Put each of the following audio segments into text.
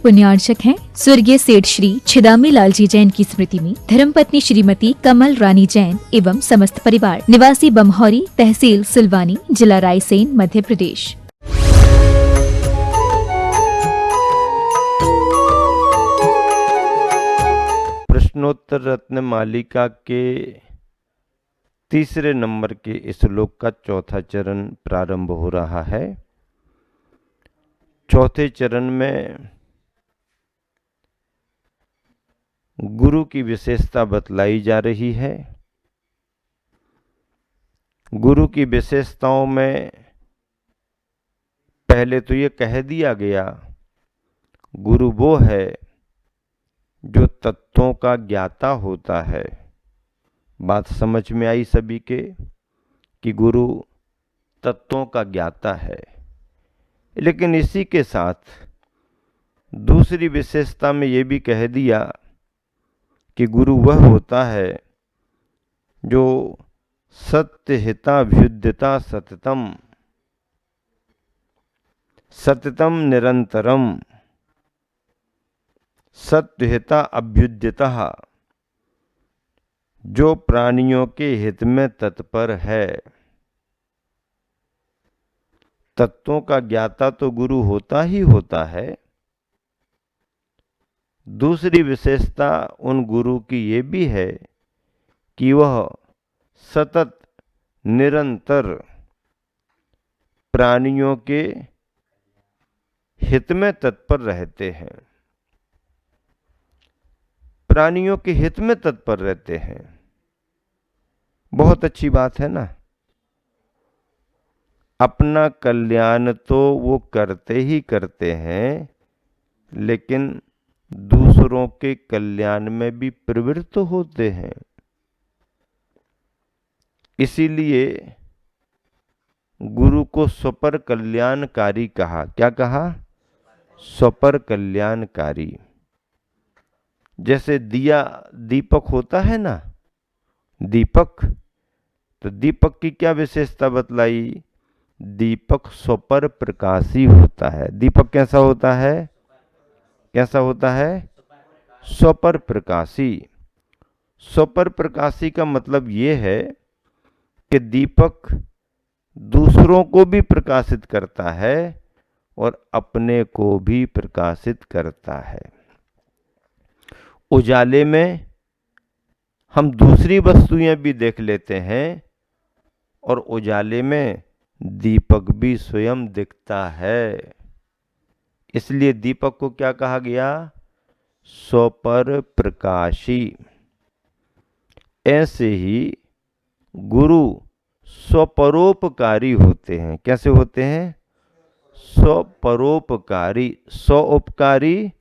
पुण्यार्चक हैं स्वर्गीय सेठ श्री छिदामी लाल जी जैन की स्मृति में धर्मपत्नी श्रीमती कमल रानी जैन एवं समस्त परिवार, निवासी बमहौरी, तहसील सिलवानी, जिला रायसेन, मध्य प्रदेश। प्रश्नोत्तर रत्न मालिका के तीसरे नंबर के श्लोक का चौथा चरण प्रारंभ हो रहा है। चौथे चरण में गुरु की विशेषता बतलाई जा रही है। गुरु की विशेषताओं में पहले तो ये कह दिया गया, गुरु वो है जो तत्वों का ज्ञाता होता है। बात समझ में आई सभी के कि गुरु तत्वों का ज्ञाता है। लेकिन इसी के साथ दूसरी विशेषता में ये भी कह दिया कि गुरु वह होता है जो सत्य हिताभ्युद्यता सततम सततम निरंतरम सत्यहिता अभ्युद्यता, जो प्राणियों के हित में तत्पर है। तत्वों का ज्ञाता तो गुरु होता ही होता है। दूसरी विशेषता उन गुरु की ये भी है कि वह सतत निरंतर प्राणियों के हित में तत्पर रहते हैं। प्राणियों के हित में तत्पर रहते हैं, बहुत अच्छी बात है ना। अपना कल्याण तो वो करते ही करते हैं, लेकिन दूसरों के कल्याण में भी प्रवृत्त होते हैं। इसीलिए गुरु को स्वपर कल्याणकारी कहा। क्या कहा? स्वपर कल्याणकारी। जैसे दिया दीपक होता है ना, दीपक, तो दीपक की क्या विशेषता बतलाई? दीपक स्वपर प्रकाशी होता है। दीपक कैसा होता है? कैसा होता है? स्वपर प्रकाशी। स्वपर प्रकाशी का मतलब ये है कि दीपक दूसरों को भी प्रकाशित करता है और अपने को भी प्रकाशित करता है। उजाले में हम दूसरी वस्तुएं भी देख लेते हैं और उजाले में दीपक भी स्वयं दिखता है। इसलिए दीपक को क्या कहा गया? स्वपर प्रकाशी। ऐसे ही गुरु स्वपरोपकारी होते हैं। कैसे होते हैं? स्वपरोपकारी, स्वउपकारी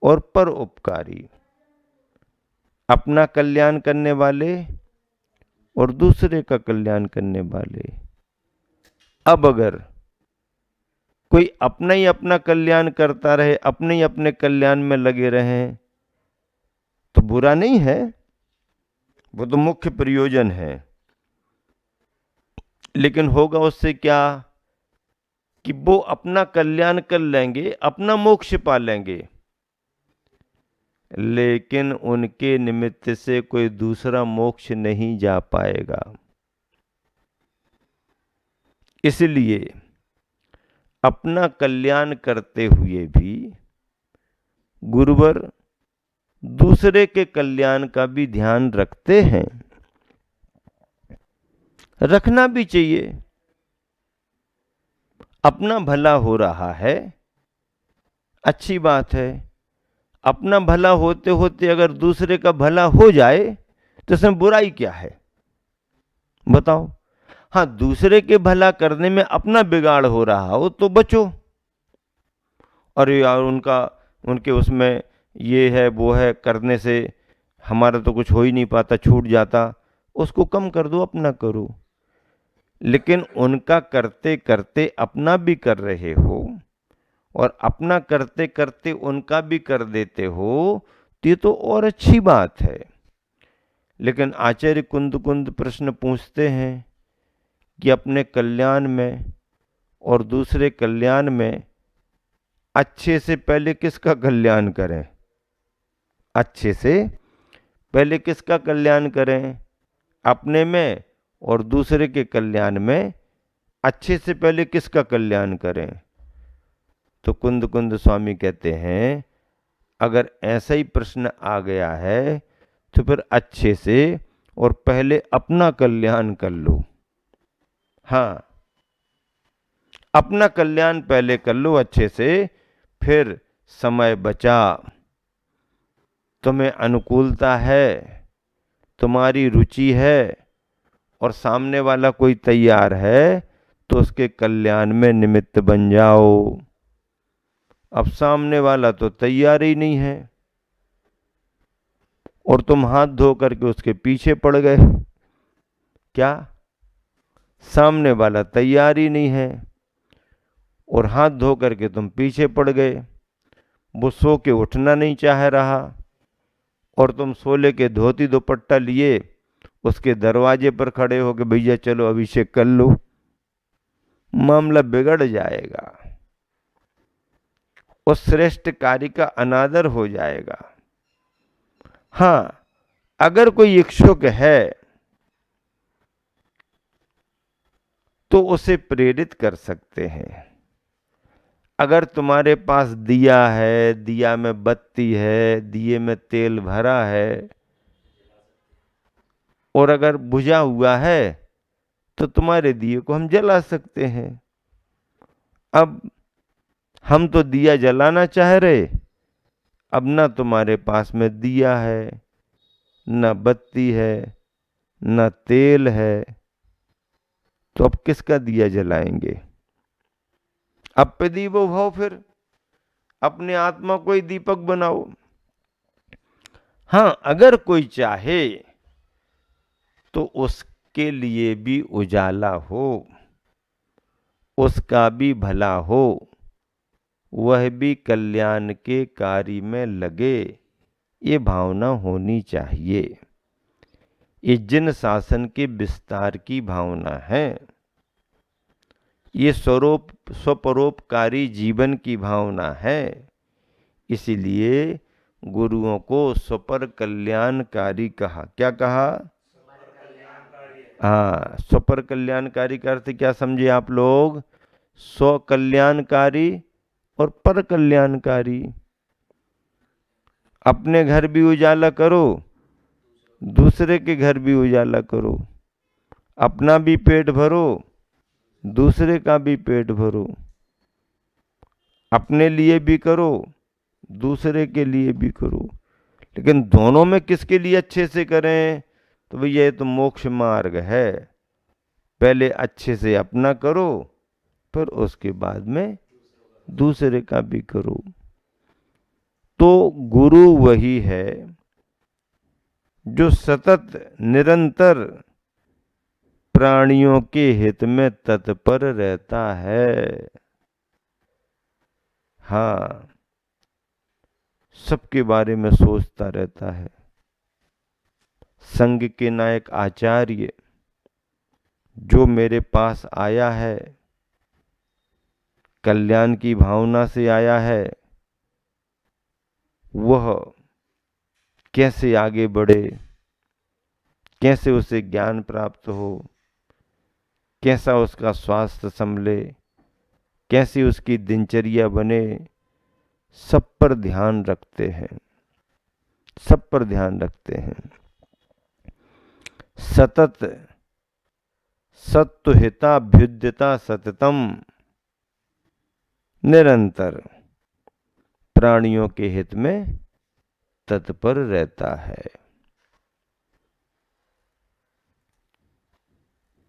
और परोपकारी। अपना कल्याण करने वाले और दूसरे का कल्याण करने वाले। अब अगर कोई अपना ही अपना कल्याण करता रहे, अपने ही अपने कल्याण में लगे रहें, तो बुरा नहीं है, वो तो मुख्य प्रयोजन है। लेकिन होगा उससे क्या कि वो अपना कल्याण कर लेंगे, अपना मोक्ष पा लेंगे, लेकिन उनके निमित्त से कोई दूसरा मोक्ष नहीं जा पाएगा। इसलिए अपना कल्याण करते हुए भी गुरुवर दूसरे के कल्याण का भी ध्यान रखते हैं। रखना भी चाहिए। अपना भला हो रहा है, अच्छी बात है। अपना भला होते होते अगर दूसरे का भला हो जाए तो इसमें बुराई क्या है? बताओ। हाँ, दूसरे के भला करने में अपना बिगाड़ हो रहा हो तो बचो। अरे यार, उनके उसमें ये है वो है करने से हमारा तो कुछ हो ही नहीं पाता, छूट जाता, उसको कम कर दो, अपना करो। लेकिन उनका करते करते अपना भी कर रहे हो और अपना करते करते उनका भी कर देते हो, तो ये तो और अच्छी बात है। लेकिन आचार्य कुंद कुंद प्रश्न पूछते हैं कि अपने कल्याण में और दूसरे कल्याण में अच्छे से पहले किसका कल्याण करें? अच्छे से पहले किसका कल्याण करें? अपने में और दूसरे के कल्याण में अच्छे से पहले किसका कल्याण करें? तो कुंद कुंद स्वामी कहते हैं, अगर ऐसा ही प्रश्न आ गया है तो फिर अच्छे से और पहले अपना कल्याण कर लो। हाँ, अपना कल्याण पहले कर लो अच्छे से, फिर समय बचा, तुम्हें अनुकूलता है, तुम्हारी रुचि है और सामने वाला कोई तैयार है तो उसके कल्याण में निमित्त बन जाओ। अब सामने वाला तो तैयार ही नहीं है और तुम हाथ धो करके उसके पीछे पड़ गए। क्या? सामने वाला तैयार ही नहीं है और हाथ धो करके तुम पीछे पड़ गए। वो सो के उठना नहीं चाह रहा और तुम सोले के धोती दुपट्टा लिए उसके दरवाजे पर खड़े हो के भैया चलो अभिषेक कर लो। मामला बिगड़ जाएगा, उस श्रेष्ठ कार्य का अनादर हो जाएगा। हाँ, अगर कोई इच्छुक है तो उसे प्रेरित कर सकते हैं। अगर तुम्हारे पास दिया है, दिया में बत्ती है, दिए में तेल भरा है और अगर बुझा हुआ है तो तुम्हारे दिए को हम जला सकते हैं। अब हम तो दिया जलाना चाह रहे, अब ना तुम्हारे पास में दिया है, ना बत्ती है, ना तेल है, तो अब किसका दिया जलाएंगे? अब दीपो भव, फिर अपने आत्मा को ही दीपक बनाओ। हाँ, अगर कोई चाहे तो उसके लिए भी उजाला हो, उसका भी भला हो, वह भी कल्याण के कार्य में लगे, ये भावना होनी चाहिए। ये जिन शासन के विस्तार की भावना है, ये स्वपरोपकारी जीवन की भावना है। इसीलिए गुरुओं को स्वपर कल्याणकारी कहा। क्या कहा? हाँ, स्वपर कल्याणकारी का अर्थ क्या समझे आप लोग? स्व कल्याणकारी और पर कल्याणकारी। अपने घर भी उजाला करो, दूसरे के घर भी उजाला करो, अपना भी पेट भरो, दूसरे का भी पेट भरो, अपने लिए भी करो, दूसरे के लिए भी करो। लेकिन दोनों में किसके लिए अच्छे से करें? तो भैया ये तो मोक्ष मार्ग है। पहले अच्छे से अपना करो, फिर उसके बाद में दूसरे का भी करो। तो गुरु वही है जो सतत निरंतर प्राणियों के हित में तत्पर रहता है। हाँ, सबके बारे में सोचता रहता है। संघ के नायक आचार्य जो मेरे पास आया है, कल्याण की भावना से आया है, वह कैसे आगे बढ़े, कैसे उसे ज्ञान प्राप्त हो, कैसा उसका स्वास्थ्य संभले, कैसी उसकी दिनचर्या बने, सब पर ध्यान रखते हैं, सब पर ध्यान रखते हैं। सतत सत्वहिताभ्युद्यता सततम, निरंतर प्राणियों के हित में तत्पर रहता है।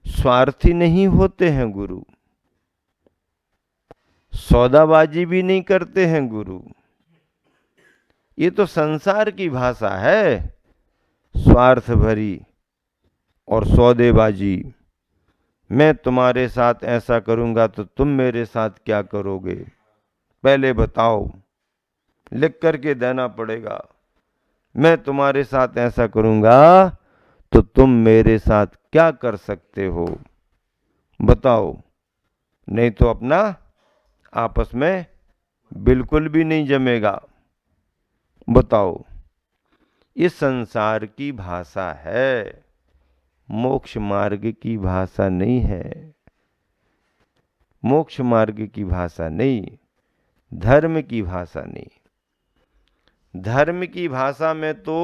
स्वार्थी नहीं होते हैं गुरु, सौदाबाजी भी नहीं करते हैं गुरु। ये तो संसार की भाषा है, स्वार्थ भरी और सौदेबाजी। मैं तुम्हारे साथ ऐसा करूंगा तो तुम मेरे साथ क्या करोगे, पहले बताओ, लिख करके देना पड़ेगा। मैं तुम्हारे साथ ऐसा करूंगा तो तुम मेरे साथ क्या कर सकते हो, बताओ। नहीं तो अपना आपस में बिल्कुल भी नहीं जमेगा। बताओ, इस संसार की भाषा है, मोक्ष मार्ग की भाषा नहीं है। मोक्ष मार्ग की भाषा नहीं, धर्म की भाषा नहीं। धर्म की भाषा में तो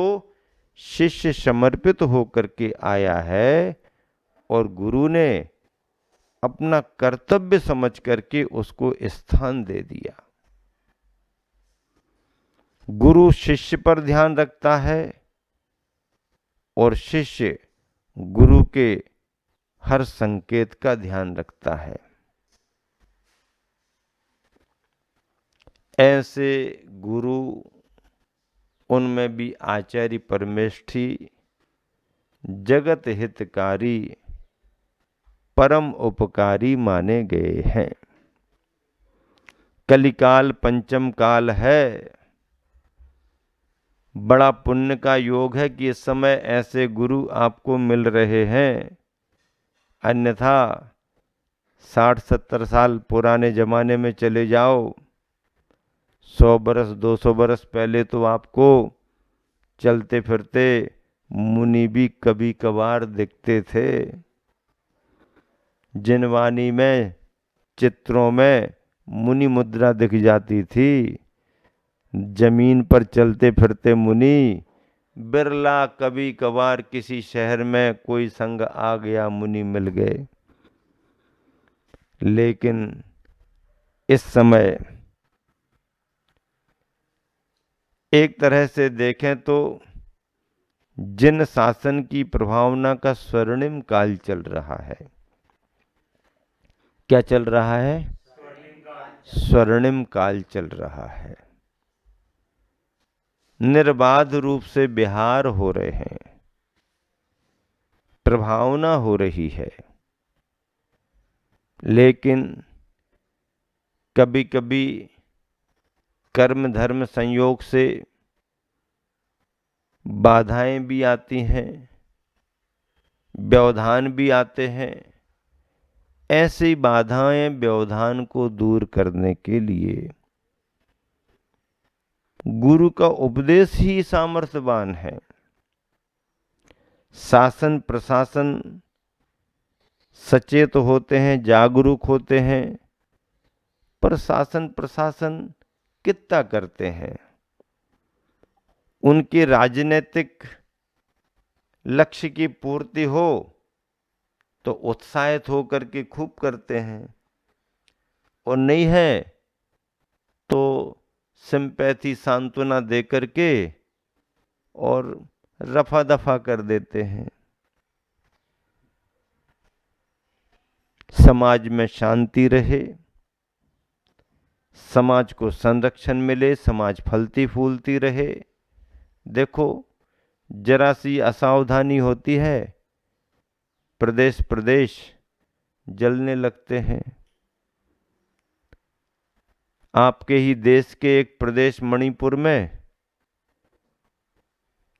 शिष्य समर्पित होकर के आया है और गुरु ने अपना कर्तव्य समझ करके उसको स्थान दे दिया। गुरु शिष्य पर ध्यान रखता है और शिष्य गुरु के हर संकेत का ध्यान रखता है। ऐसे गुरु, उनमें भी आचार्य परमेष्ठी, जगत हितकारी, परम उपकारी माने गए हैं। कलिकाल पंचम काल है। बड़ा पुण्य का योग है कि इस समय ऐसे गुरु आपको मिल रहे हैं, अन्यथा 60-70 साल पुराने जमाने में चले जाओ, 100 बरस 200 बरस पहले तो आपको चलते फिरते मुनि भी कभी कभार दिखते थे। जिनवानी में, चित्रों में मुनि मुद्रा दिख जाती थी। जमीन पर चलते फिरते मुनि बिरला कभी कभार किसी शहर में कोई संग आ गया, मुनि मिल गए। लेकिन इस समय एक तरह से देखें तो जिन शासन की प्रभावना का स्वर्णिम काल चल रहा है। क्या चल रहा है? स्वर्णिम काल चल रहा है। निर्बाध रूप से विहार हो रहे हैं, प्रभावना हो रही है। लेकिन कभी कभी कर्म धर्म संयोग से बाधाएं भी आती हैं, व्यवधान भी आते हैं। ऐसी बाधाएं व्यवधान को दूर करने के लिए गुरु का उपदेश ही सामर्थ्यवान है। शासन प्रशासन सचेत होते हैं, जागरूक होते हैं, पर शासन प्रशासन कितना करते हैं? उनके राजनीतिक लक्ष्य की पूर्ति हो तो उत्साहित होकर के खूब करते हैं, और नहीं है तो सिंपैथी सांत्वना दे करके और रफा दफा कर देते हैं। समाज में शांति रहे, समाज को संरक्षण मिले, समाज फलती फूलती रहे। देखो, जरा सी असावधानी होती है, प्रदेश प्रदेश जलने लगते हैं। आपके ही देश के एक प्रदेश मणिपुर में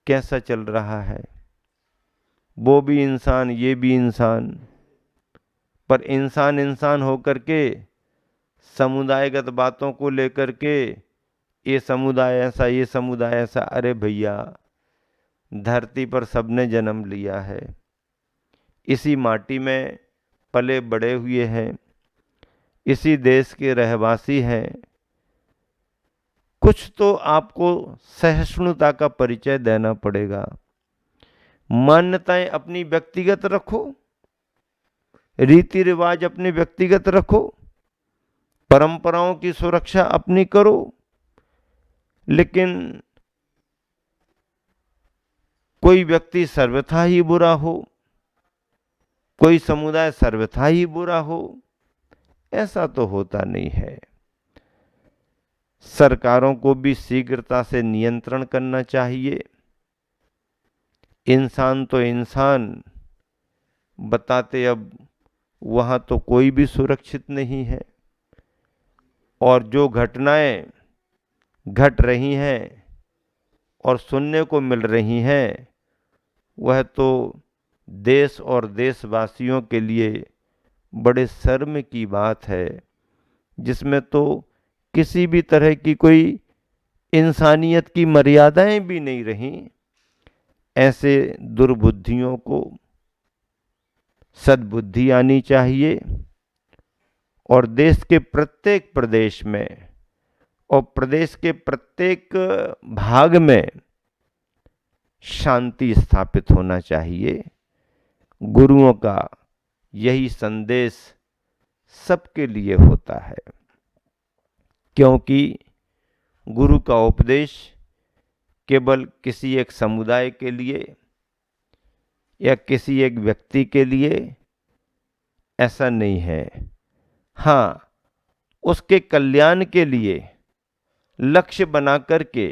कैसा चल रहा है? वो भी इंसान, ये भी इंसान, पर इंसान इंसान होकर के समुदायगत बातों को लेकर के ये समुदाय ऐसा, ये समुदाय ऐसा। अरे भैया, धरती पर सबने जन्म लिया है, इसी माटी में पले बड़े हुए हैं, इसी देश के रहवासी हैं। कुछ तो आपको सहिष्णुता का परिचय देना पड़ेगा। मान्यताएं अपनी व्यक्तिगत रखो, रीति रिवाज अपने व्यक्तिगत रखो, परंपराओं की सुरक्षा अपनी करो, लेकिन कोई व्यक्ति सर्वथा ही बुरा हो, कोई समुदाय सर्वथा ही बुरा हो, ऐसा तो होता नहीं है। सरकारों को भी शीघ्रता से नियंत्रण करना चाहिए। इंसान तो इंसान बताते, अब वहां तो कोई भी सुरक्षित नहीं है। और जो घटनाएं घट रही हैं और सुनने को मिल रही हैं, वह तो देश और देशवासियों के लिए बड़े शर्म की बात है, जिसमें तो किसी भी तरह की कोई इंसानियत की मर्यादाएं भी नहीं रहीं, ऐसे दुर्बुद्धियों को सद्बुद्धि आनी चाहिए और देश के प्रत्येक प्रदेश में और प्रदेश के प्रत्येक भाग में शांति स्थापित होना चाहिए। गुरुओं का यही संदेश सबके लिए होता है, क्योंकि गुरु का उपदेश केवल किसी एक समुदाय के लिए या किसी एक व्यक्ति के लिए ऐसा नहीं है। हाँ, उसके कल्याण के लिए लक्ष्य बना करके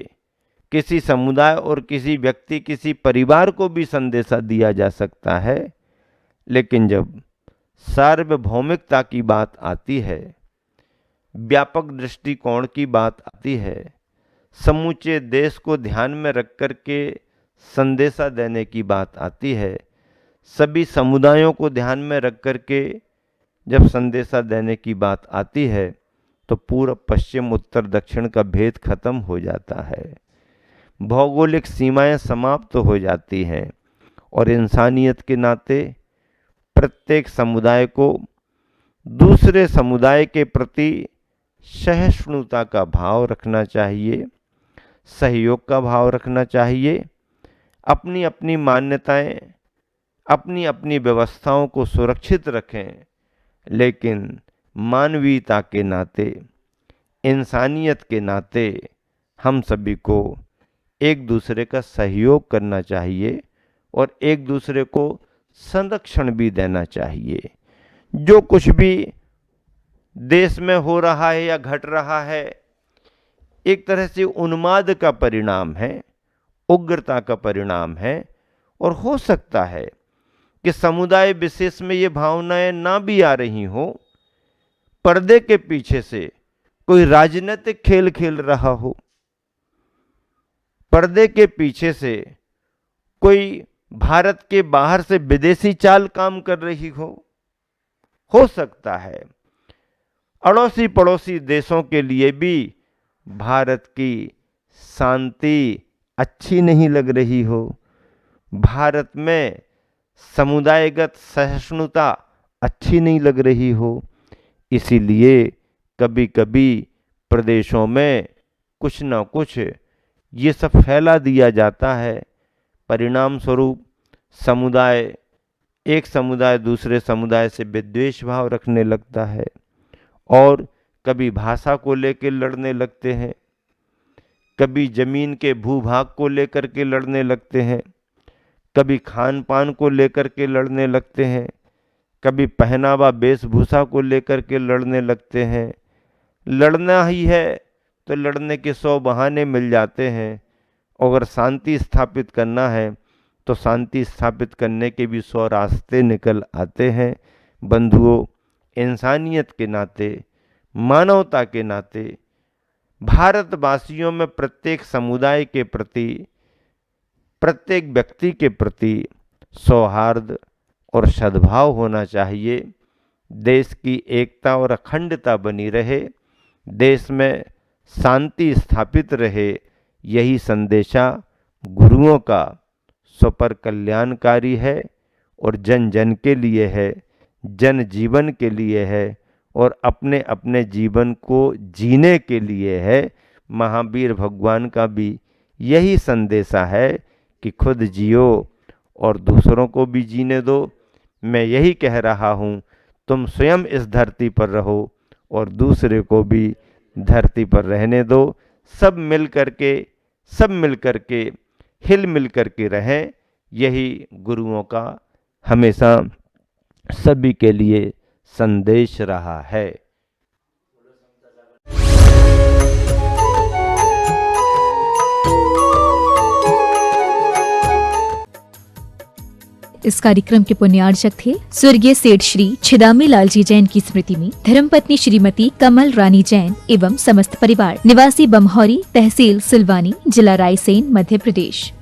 किसी समुदाय और किसी व्यक्ति, किसी परिवार को भी संदेशा दिया जा सकता है, लेकिन जब सार्वभौमिकता की बात आती है, व्यापक दृष्टिकोण की बात आती है, समूचे देश को ध्यान में रख कर के संदेशा देने की बात आती है, सभी समुदायों को ध्यान में रख कर के जब संदेशा देने की बात आती है, तो पूर्व पश्चिम उत्तर दक्षिण का भेद खत्म हो जाता है, भौगोलिक सीमाएं समाप्त हो जाती हैं और इंसानियत के नाते प्रत्येक समुदाय को दूसरे समुदाय के प्रति सहिष्णुता का भाव रखना चाहिए, सहयोग का भाव रखना चाहिए, अपनी अपनी मान्यताएं, अपनी अपनी व्यवस्थाओं को सुरक्षित रखें, लेकिन मानवीयता के नाते, इंसानियत के नाते हम सभी को एक दूसरे का सहयोग करना चाहिए और एक दूसरे को संरक्षण भी देना चाहिए। जो कुछ भी देश में हो रहा है या घट रहा है, एक तरह से उन्माद का परिणाम है, उग्रता का परिणाम है, और हो सकता है कि समुदाय विशेष में ये भावनाएं ना भी आ रही हो, पर्दे के पीछे से कोई राजनीतिक खेल खेल रहा हो, पर्दे के पीछे से कोई भारत के बाहर से विदेशी चाल काम कर रही हो सकता है अड़ोसी पड़ोसी देशों के लिए भी भारत की शांति अच्छी नहीं लग रही हो, भारत में समुदायगत सहिष्णुता अच्छी नहीं लग रही हो, इसीलिए कभी कभी प्रदेशों में कुछ ना कुछ ये सब फैला दिया जाता है। परिणाम स्वरूप एक समुदाय दूसरे समुदाय से विद्वेष भाव रखने लगता है और कभी भाषा को लेकर लड़ने लगते हैं, कभी जमीन के भूभाग को लेकर के लड़ने लगते हैं, कभी खान पान को लेकर के लड़ने लगते हैं, कभी पहनावा वेशभूषा को लेकर के लड़ने लगते हैं। लड़ना ही है तो लड़ने के 100 बहाने मिल जाते हैं, अगर शांति स्थापित करना है तो शांति स्थापित करने के भी 100 रास्ते निकल आते हैं। बंधुओं, इंसानियत के नाते, मानवता के नाते भारतवासियों में प्रत्येक समुदाय के प्रति, प्रत्येक व्यक्ति के प्रति सौहार्द और सद्भाव होना चाहिए। देश की एकता और अखंडता बनी रहे, देश में शांति स्थापित रहे, यही संदेशा गुरुओं का स्वपर कल्याणकारी है और जन जन के लिए है, जन जीवन के लिए है और अपने अपने जीवन को जीने के लिए है। महावीर भगवान का भी यही संदेशा है कि खुद जियो और दूसरों को भी जीने दो। मैं यही कह रहा हूँ, तुम स्वयं इस धरती पर रहो और दूसरे को भी धरती पर रहने दो। सब मिल करके हिल मिल करके रहें, यही गुरुओं का हमेशा सभी के लिए संदेश रहा है। इस कार्यक्रम के पुण्यार्चक थे स्वर्गीय सेठ श्री छिदामी लालजी जैन की स्मृति में धर्मपत्नी श्रीमती कमल रानी जैन एवं समस्त परिवार, निवासी बमहौरी, तहसील सिलवानी, जिला रायसेन, मध्य प्रदेश।